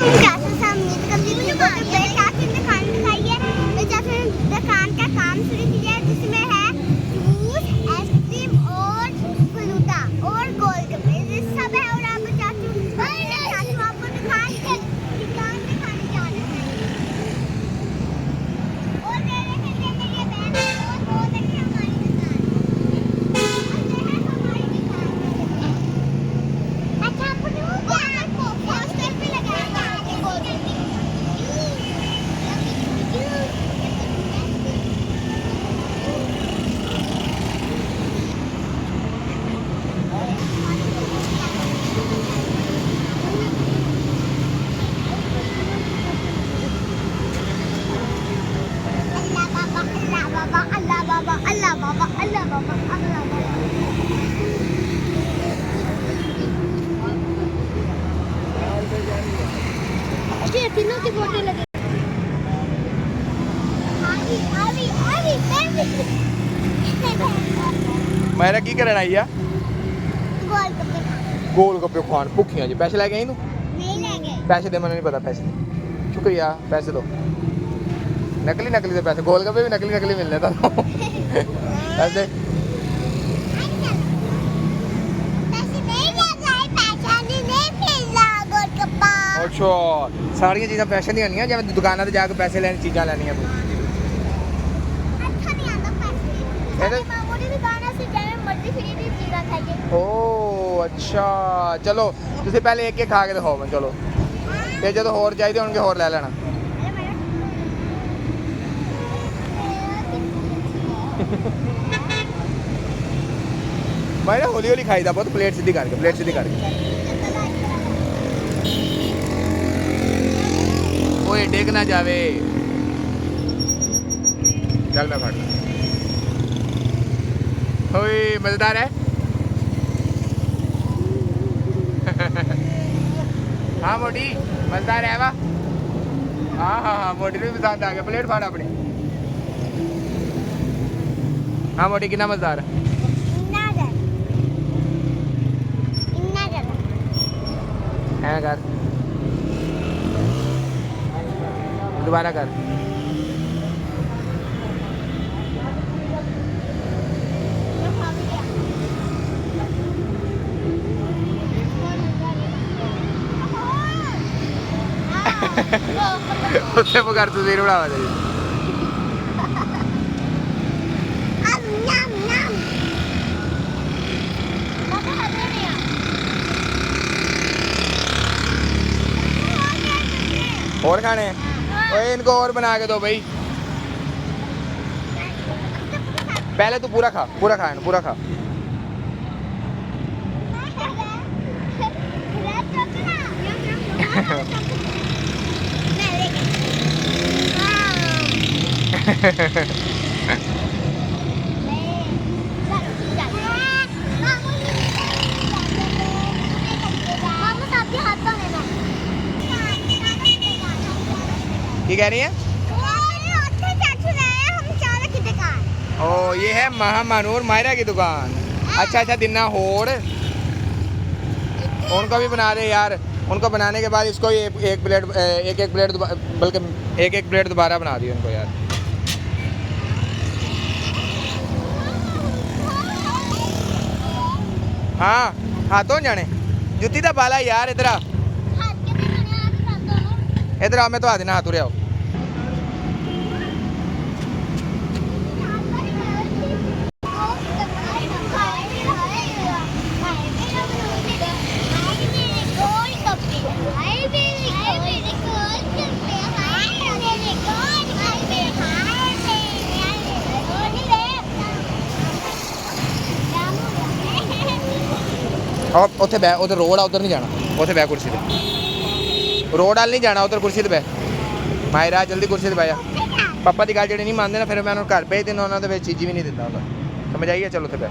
चाचा से उम्मीद करती थी तो मेरे चाचा ने खाना दिखाई है। मेरे चाचा ने दुकान का काम शुरू किया है जिसमें है जूस, आइसक्रीम और फलूदा और गोलगप्पे ये सब है। और आप चाचू आपको दुकान दिखाने जा रहे हैं। और मेरे से मेरी ये बहन है और वो देखिए हमारी दुकान। और ये है हमारी दुकान। अच्छा आपको पोस्टर पे लगाया आगे गोलगप्पे। अल्लाह बाबा अल्लाह बाबा अल्लाह बाबा। ये तीनों की फोटो लगी। मेरा की करना आई आ गोलगप्पे गोलगप्पे खान भुखियां जी। पैसे लेके आई तू? नहीं ले गए। पैसे दे, मैंने नहीं पता पैसे। शुक्रिया, पैसे दो। नकली नकली से पैसे, गोलगप्पे भी नकली नकली मिलने था। पैसे अच्छा सारिया चीज़ा पैसे नहीं आनिया जिवें दुकाना ते जाके पैसे लेने चीज़ा लैनिया तू। ओ अच्छा चलो तुसीं पहले एक एक खा के दिखाओ मैं। चलो फिर जो होर चाहिए होणगे होर ले लेना। मैं हौली हौली खाईदा बहुत। प्लेट सीधी करके, प्लेट सीधी करके। ओए डिग ना जावे। चल मैं फट। ओए मजेदार है। हाँ मोटी मजेदार है वा। हाँ हाँ हाँ मोटी भी पसंद आ गया। प्लेट फाड़ अपनी। हाँ मोटी कितना मजेदार है। है कर दोबारा कर। उससे पुकार तू जरूर उड़ावा दे। और खाने? ओए इनको और बना के दो भाई। पहले तू पूरा खा, पूरा खा, पूरा खा। क्या कह रही है? ओ ये है महामानूर मायरा की दुकान। अच्छा अच्छा दिना होड़ उनको भी बना दे यार। उनको बनाने के बाद इसको एक प्लेट बल्कि एक प्लेट दोबारा बना दी उनको यार। हाँ हाथों जाने जुत्ती का बाला यार। इधर आ, इधर आओ मैं तो आ देना। हाथ उरे आओ। और उत्थे बह उधर रोड आ, उधर नहीं जाना। उत्थे बह कुर्सी पे। रोड वाल नहीं जाना, उधर कुर्सी पे बह। मायरा जल्दी कुर्सी पे बह जा। पापा की गल जी नहीं मानते ना फिर मैं उन्होंने घर भेज देना। उन्होंने चीज़ भी नहीं दिता उधर। समझ आइए। चलो उत्थे बह।